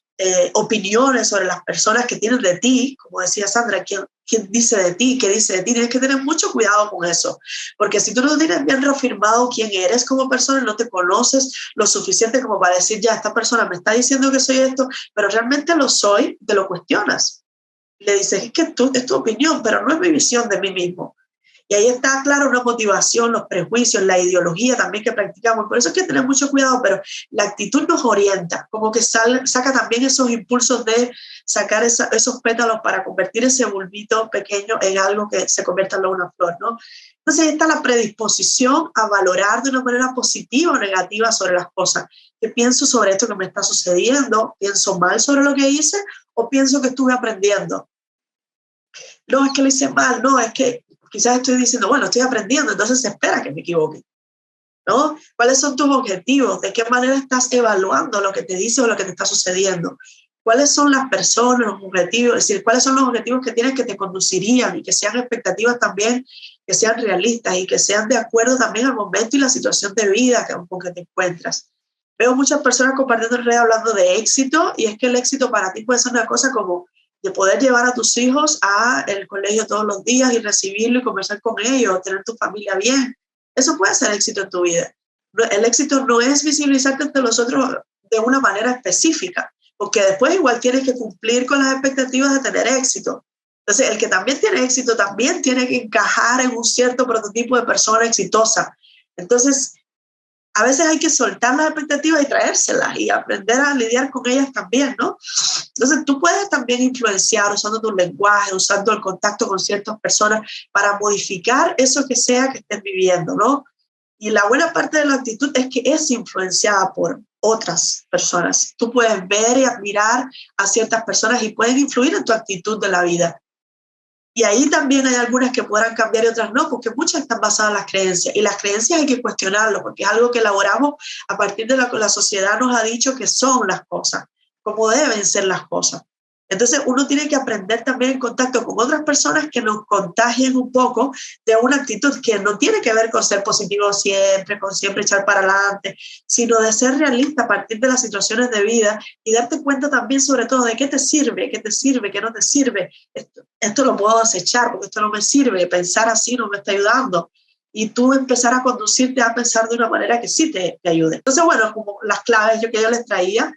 opiniones sobre las personas que tienen de ti, como decía Sandra, ¿quién dice de ti? ¿Qué dice de ti? Tienes que tener mucho cuidado con eso, porque si tú no tienes bien reafirmado quién eres como persona, no te conoces lo suficiente como para decir, ya, esta persona me está diciendo que soy esto, pero realmente lo soy, te lo cuestionas. Le dices, es que es tu opinión, pero no es mi visión de mí mismo. Y ahí está, claro, una motivación, los prejuicios, la ideología también que practicamos. Por eso hay que tener mucho cuidado, pero la actitud nos orienta, como que saca también esos impulsos de sacar esos pétalos para convertir ese bulbito pequeño en algo que se convierta en una flor, ¿no? Entonces ahí está la predisposición a valorar de una manera positiva o negativa sobre las cosas. ¿Qué pienso sobre esto que me está sucediendo? ¿Pienso mal sobre lo que hice o pienso que estuve aprendiendo? No, es que lo hice mal, no, es que quizás estoy diciendo, bueno, estoy aprendiendo, entonces se espera que me equivoque, ¿no? ¿Cuáles son tus objetivos? ¿De qué manera estás evaluando lo que te dice o lo que te está sucediendo? ¿Cuáles son las personas, los objetivos? Es decir, ¿cuáles son los objetivos que tienes que te conducirían y que sean expectativas también, que sean realistas y que sean de acuerdo también al momento y la situación de vida con que te encuentras? Veo muchas personas compartiendo en redes hablando de éxito, y es que el éxito para ti puede ser una cosa como de poder llevar a tus hijos al colegio todos los días y recibirlo y conversar con ellos, tener tu familia bien. Eso puede ser éxito en tu vida. El éxito no es visibilizarte ante los otros de una manera específica, porque después igual tienes que cumplir con las expectativas de tener éxito. Entonces, el que también tiene éxito también tiene que encajar en un cierto prototipo de persona exitosa. Entonces, a veces hay que soltar las expectativas y traérselas y aprender a lidiar con ellas también, ¿no? Entonces tú puedes también influenciar usando tu lenguaje, usando el contacto con ciertas personas para modificar eso que sea que estés viviendo, ¿no? Y la buena parte de la actitud es que es influenciada por otras personas. Tú puedes ver y admirar a ciertas personas y pueden influir en tu actitud de la vida. Y ahí también hay algunas que podrán cambiar y otras no, porque muchas están basadas en las creencias. Y las creencias hay que cuestionarlo, porque es algo que elaboramos a partir de lo que la sociedad nos ha dicho que son las cosas, cómo deben ser las cosas. Entonces uno tiene que aprender también en contacto con otras personas que nos contagien un poco de una actitud que no tiene que ver con ser positivo siempre, con siempre echar para adelante, sino de ser realista a partir de las situaciones de vida y darte cuenta también sobre todo de qué te sirve, qué no te sirve. Esto lo puedo desechar porque esto no me sirve, pensar así no me está ayudando. Y tú empezar a conducirte a pensar de una manera que sí te ayude. Entonces, bueno, como las claves que yo les traía,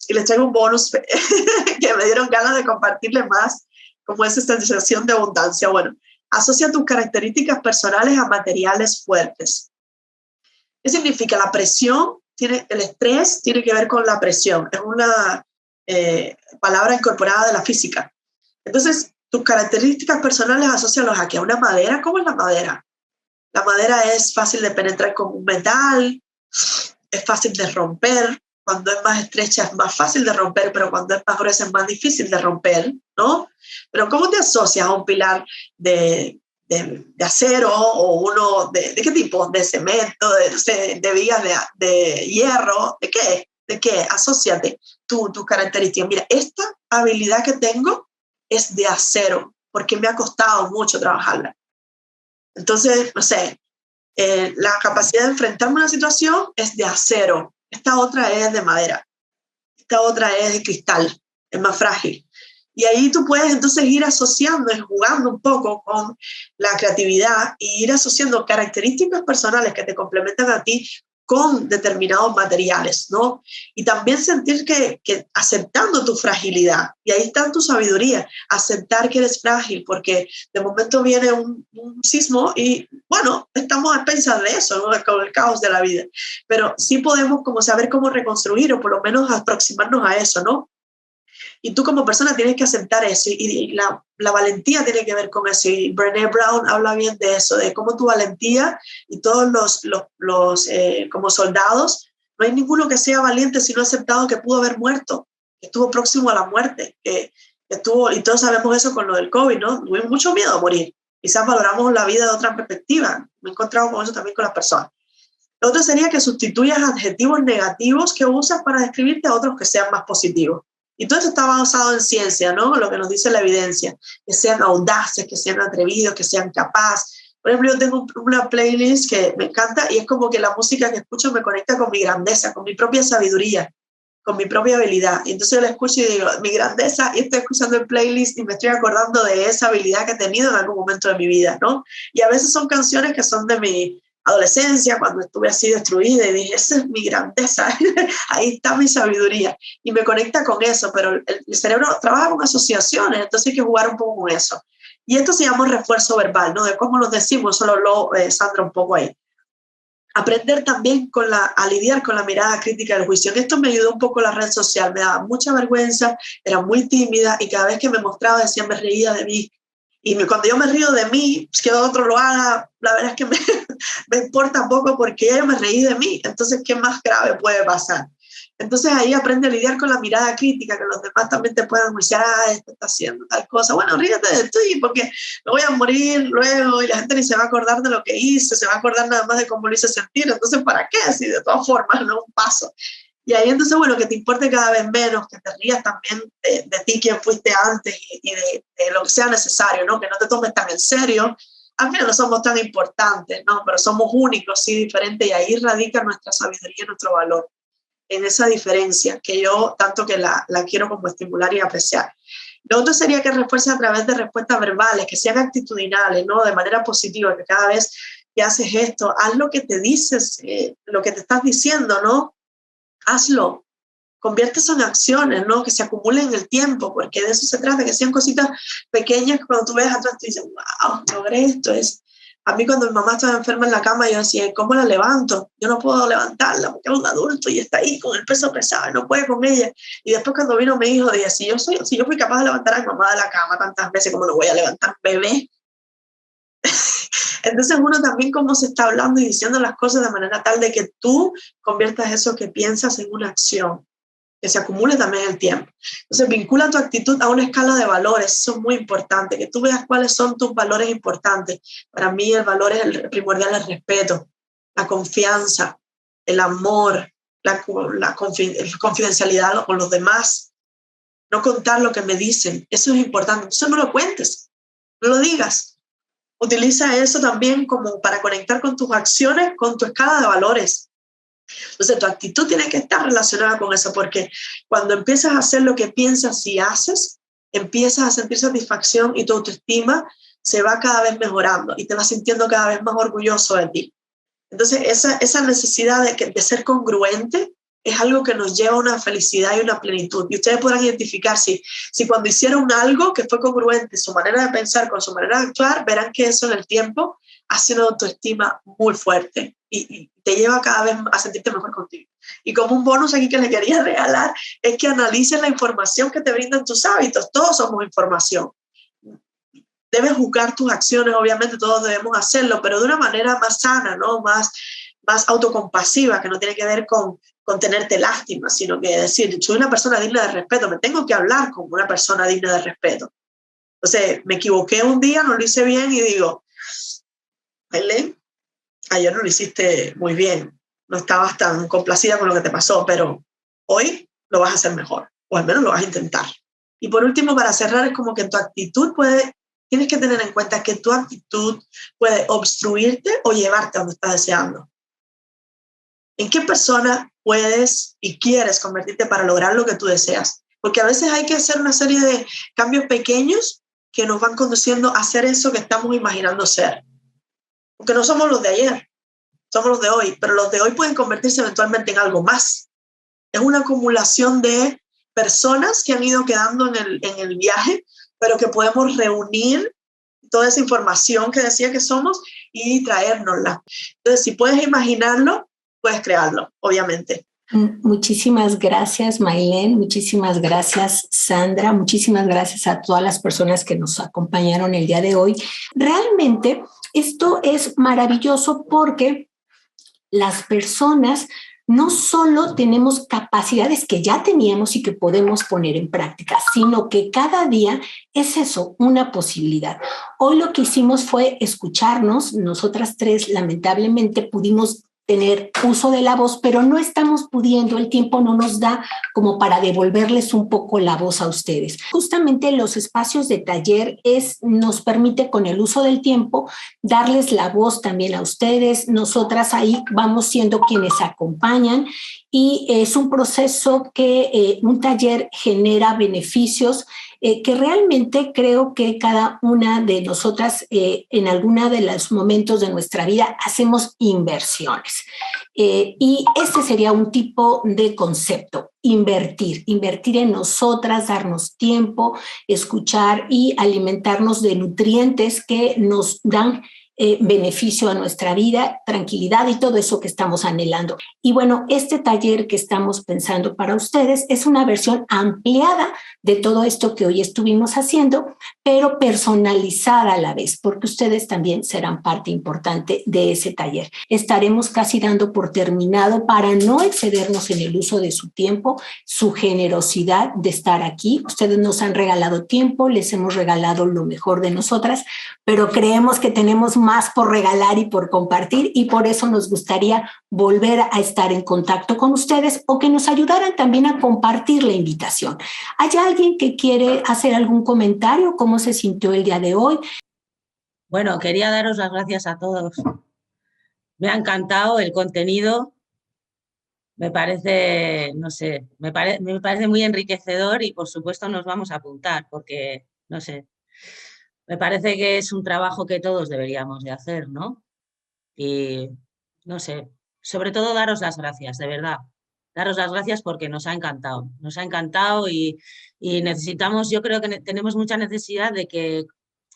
y les traigo un bonus que me dieron ganas de compartirles más, como esa sensación de abundancia. Bueno, asocia tus características personales a materiales fuertes. ¿Qué significa? La presión, el estrés tiene que ver con la presión. Es una palabra incorporada de la física. Entonces, tus características personales asócialos a ¿qué? A una madera. ¿Cómo es la madera? La madera es fácil de penetrar con un metal, es fácil de romper. Cuando es más estrecha es más fácil de romper, pero cuando es más gruesa es más difícil de romper, ¿no? Pero ¿cómo te asocias a un pilar de acero o uno de qué tipo? ¿De cemento, de vigas de hierro? ¿De qué? ¿De qué? Asóciate tus características. Mira, esta habilidad que tengo es de acero, porque me ha costado mucho trabajarla. Entonces, no sé, la capacidad de enfrentarme a una situación es de acero. Esta otra es de madera, esta otra es de cristal, es más frágil. Y ahí tú puedes entonces ir asociando y jugando un poco con la creatividad y ir asociando características personales que te complementan a ti con determinados materiales, ¿no? Y también sentir que aceptando tu fragilidad, y ahí está tu sabiduría, aceptar que eres frágil, porque de momento viene un sismo y, bueno, estamos a expensas de eso, ¿no? Con el caos de la vida, pero sí podemos como saber cómo reconstruir o por lo menos aproximarnos a eso, ¿no? Y tú como persona tienes que aceptar eso y la valentía tiene que ver con eso. Y Brené Brown habla bien de eso, de cómo tu valentía y todos los como soldados, no hay ninguno que sea valiente si no ha aceptado que pudo haber muerto, que estuvo próximo a la muerte, que estuvo, y todos sabemos eso con lo del COVID, ¿no? Tuvimos mucho miedo a morir. Quizás valoramos la vida de otra perspectiva. Me he encontrado con eso también con las personas. Lo otro sería que sustituyas adjetivos negativos que usas para describirte a otros que sean más positivos. Y todo eso está basado en ciencia, ¿no? Lo que nos dice la evidencia, que sean audaces, que sean atrevidos, que sean capaces. Por ejemplo, yo tengo una playlist que me encanta y es como que la música que escucho me conecta con mi grandeza, con mi propia sabiduría, con mi propia habilidad. Y entonces yo la escucho y digo, mi grandeza, y estoy escuchando el playlist y me estoy acordando de esa habilidad que he tenido en algún momento de mi vida, ¿no? Y a veces son canciones que son de mi adolescencia, cuando estuve así destruida y dije, esa es mi grandeza, ahí está mi sabiduría. Y me conecta con eso, pero el cerebro trabaja con asociaciones, entonces hay que jugar un poco con eso. Y esto se llama refuerzo verbal, ¿no? De cómo los decimos, eso lo habló Sandra un poco ahí. Aprender también a lidiar con la mirada crítica del juicio. En esto me ayudó un poco la red social, me daba mucha vergüenza, era muy tímida y cada vez que me mostraba decía, me reía de mí. Y cuando yo me río de mí, pues que otro lo haga, la verdad es que me importa poco porque yo me reí de mí. Entonces, ¿qué más grave puede pasar? Entonces ahí aprende a lidiar con la mirada crítica, que los demás también te puedan juiciar, esto está haciendo tal cosa. Bueno, ríete de ti porque me voy a morir luego y la gente ni se va a acordar de lo que hice, se va a acordar nada más de cómo lo hice sentir. Entonces, ¿para qué? Si de todas formas, no un paso. Y ahí entonces, bueno, que te importe cada vez menos, que te rías también de ti, quien fuiste antes y de lo que sea necesario, ¿no? Que no te tomes tan en serio. Al final no somos tan importantes, ¿no? Pero somos únicos, sí, diferentes, y ahí radica nuestra sabiduría y nuestro valor, en esa diferencia que yo tanto que la quiero como estimular y apreciar. Lo otro sería que refuerce a través de respuestas verbales, que sean actitudinales, ¿no? De manera positiva, que cada vez que haces esto, haz lo que te dices, lo que te estás diciendo, ¿no? Hazlo, convierte eso en acciones, ¿no? Que se acumulen en el tiempo, porque de eso se trata, que sean cositas pequeñas que cuando tú ves atrás tú dices, wow, logré esto. A mí cuando mi mamá estaba enferma en la cama, yo decía, ¿cómo la levanto? Yo no puedo levantarla porque es un adulto y está ahí con el peso pesado y no puede con ella. Y después cuando vino mi hijo, dije, si yo fui capaz de levantar a mi mamá de la cama tantas veces, ¿cómo no voy a levantar un bebé? Entonces uno también como se está hablando y diciendo las cosas de manera tal de que tú conviertas eso que piensas en una acción, que se acumule también el tiempo. Entonces vincula tu actitud a una escala de valores, eso es muy importante, que tú veas cuáles son tus valores importantes. Para mí el valor es el primordial, el respeto, la confianza, el amor, la confidencialidad con los demás, no contar lo que me dicen, eso es importante. Entonces no lo cuentes, no lo digas. Utiliza eso también como para conectar con tus acciones, con tu escala de valores. Entonces, tu actitud tiene que estar relacionada con eso, porque cuando empiezas a hacer lo que piensas y haces, empiezas a sentir satisfacción y tu autoestima se va cada vez mejorando y te vas sintiendo cada vez más orgulloso de ti. Entonces, esa necesidad de ser congruente es algo que nos lleva a una felicidad y una plenitud. Y ustedes podrán identificar si cuando hicieron algo que fue congruente, su manera de pensar con su manera de actuar, verán que eso en el tiempo hace una autoestima muy fuerte y te lleva cada vez a sentirte mejor contigo. Y como un bonus aquí que les quería regalar, es que analices la información que te brindan tus hábitos. Todos somos información. Debes juzgar tus acciones, obviamente todos debemos hacerlo, pero de una manera más sana, ¿no? Más autocompasiva, que no tiene que ver con tenerte lástima, sino que decir, soy una persona digna de respeto, me tengo que hablar como una persona digna de respeto. Entonces, me equivoqué un día, no lo hice bien y digo, Helen, ayer no lo hiciste muy bien, no estabas tan complacida con lo que te pasó, pero hoy lo vas a hacer mejor, o al menos lo vas a intentar. Y por último, para cerrar, es como que tu actitud tienes que tener en cuenta que tu actitud puede obstruirte o llevarte a donde estás deseando. ¿En qué persona puedes y quieres convertirte para lograr lo que tú deseas? Porque a veces hay que hacer una serie de cambios pequeños que nos van conduciendo a hacer eso que estamos imaginando ser. Porque no somos los de ayer. somos los de hoy, pero los de hoy pueden convertirse eventualmente en algo más. Es una acumulación de personas que han ido quedando en el viaje, pero que podemos reunir toda esa información que decía que somos y traérnosla. Entonces, si puedes imaginarlo, puedes crearlo, obviamente. Muchísimas gracias, Maylén. Muchísimas gracias, Sandra. Muchísimas gracias a todas las personas que nos acompañaron el día de hoy. Realmente esto es maravilloso porque las personas no solo tenemos capacidades que ya teníamos y que podemos poner en práctica, sino que cada día es eso, una posibilidad. Hoy lo que hicimos fue escucharnos. Nosotras tres lamentablemente pudimos tener uso de la voz, pero no estamos pudiendo, el tiempo no nos da como para devolverles un poco la voz a ustedes. Justamente los espacios de taller nos permite con el uso del tiempo darles la voz también a ustedes. Nosotras ahí vamos siendo quienes acompañan y es un proceso que un taller genera beneficios que realmente creo que cada una de nosotras en alguna de los momentos de nuestra vida hacemos inversiones. Y este sería un tipo de concepto, invertir en nosotras, darnos tiempo, escuchar y alimentarnos de nutrientes que nos dan beneficio a nuestra vida, tranquilidad y todo eso que estamos anhelando. Y bueno, este taller que estamos pensando para ustedes es una versión ampliada de todo esto que hoy estuvimos haciendo, pero personalizada a la vez, porque ustedes también serán parte importante de ese taller. Estaremos casi dando por terminado para no excedernos en el uso de su tiempo, su generosidad de estar aquí. Ustedes nos han regalado tiempo, les hemos regalado lo mejor de nosotras, pero creemos que tenemos más por regalar y por compartir y por eso nos gustaría volver a estar en contacto con ustedes o que nos ayudaran también a compartir la invitación. ¿Hay alguien que quiere hacer algún comentario? ¿Cómo se sintió el día de hoy? Bueno, quería daros las gracias a todos. Me ha encantado el contenido. Me parece, no sé, me parece muy enriquecedor y por supuesto nos vamos a apuntar porque, no sé, me parece que es un trabajo que todos deberíamos de hacer, ¿no? Y, no sé, sobre todo daros las gracias, de verdad. Daros las gracias porque nos ha encantado y necesitamos, yo creo que tenemos mucha necesidad de que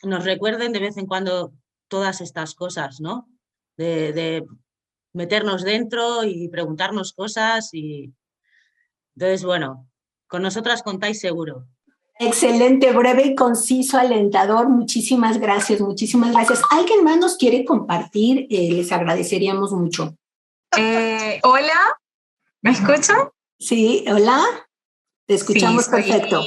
nos recuerden de vez en cuando todas estas cosas, ¿no? De meternos dentro y preguntarnos cosas y entonces, bueno, con nosotras contáis seguro. Excelente, breve y conciso, alentador. Muchísimas gracias, muchísimas gracias. ¿Alguien más nos quiere compartir? Les agradeceríamos mucho. Hola, ¿me escuchan? Sí, hola, te escuchamos Sí, perfecto.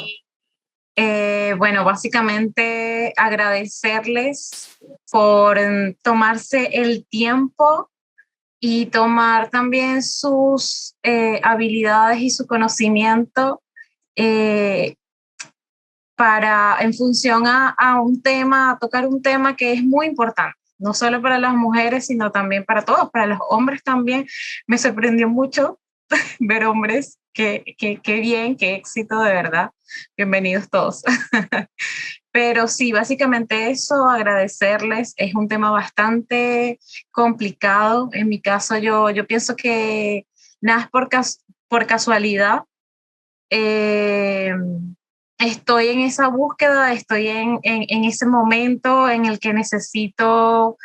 Bueno, básicamente agradecerles por tomarse el tiempo y tomar también sus habilidades y su conocimiento en función a un tema, a tocar un tema que es muy importante, no solo para las mujeres, sino también para todos, para los hombres también. Me sorprendió mucho ver hombres, qué bien, qué éxito de verdad. Bienvenidos todos. Pero sí, básicamente eso, agradecerles. Es un tema bastante complicado. En mi caso, yo pienso que nada es por casualidad. Estoy en esa búsqueda, estoy en ese momento en el que necesito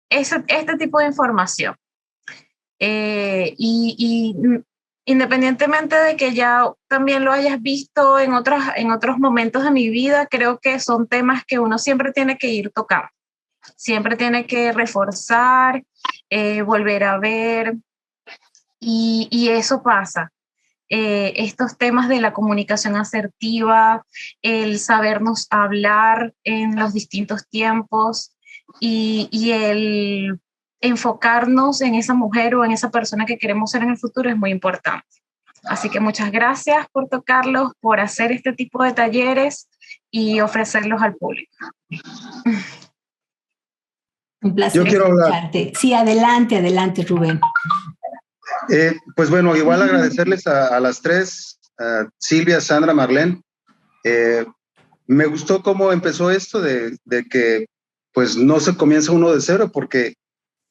este tipo de información. Y independientemente de que ya también lo hayas visto en otros momentos de mi vida, creo que son temas que uno siempre tiene que ir tocando, siempre tiene que reforzar, volver a ver, y eso pasa. Estos temas de la comunicación asertiva, el sabernos hablar en los distintos tiempos y el enfocarnos en esa mujer o en esa persona que queremos ser en el futuro es muy importante. Así que muchas gracias por tocarlos, por hacer este tipo de talleres y ofrecerlos al público. Un placer. Yo quiero hablar. Sí, adelante, Rubén. Pues bueno, igual agradecerles a las tres, a Silvia, Sandra, Marlene. Me gustó cómo empezó esto de que pues no se comienza uno de cero, porque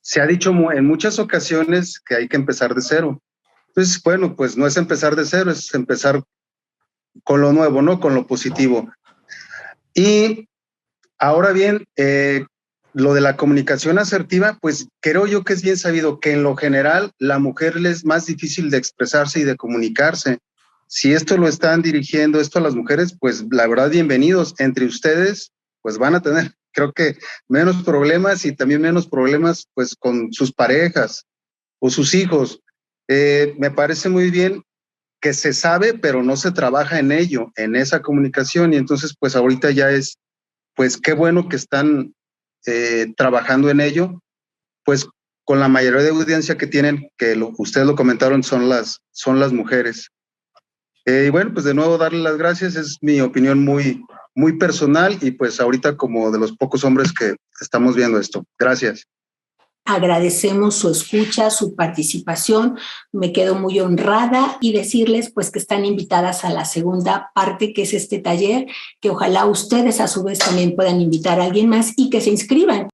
se ha dicho en muchas ocasiones que hay que empezar de cero. Entonces, bueno, pues no es empezar de cero, es empezar con lo nuevo, ¿no? Con lo positivo. Y ahora bien, lo de la comunicación asertiva, pues creo yo que es bien sabido que en lo general la mujer le es más difícil de expresarse y de comunicarse. Si esto lo están dirigiendo esto a las mujeres, pues la verdad, bienvenidos. Entre ustedes, pues van a tener, creo que, menos problemas y también menos problemas pues con sus parejas o sus hijos. Me parece muy bien que se sabe, pero no se trabaja en ello, en esa comunicación, y entonces pues ahorita ya es, pues qué bueno que están trabajando en ello, pues con la mayoría de audiencia que tienen, que ustedes lo comentaron, son las mujeres. Y bueno, pues de nuevo darle las gracias, es mi opinión muy, muy personal y pues ahorita como de los pocos hombres que estamos viendo esto. Gracias. Agradecemos su escucha, su participación. Me quedo muy honrada y decirles pues que están invitadas a la segunda parte, que es este taller, que ojalá ustedes a su vez también puedan invitar a alguien más y que se inscriban.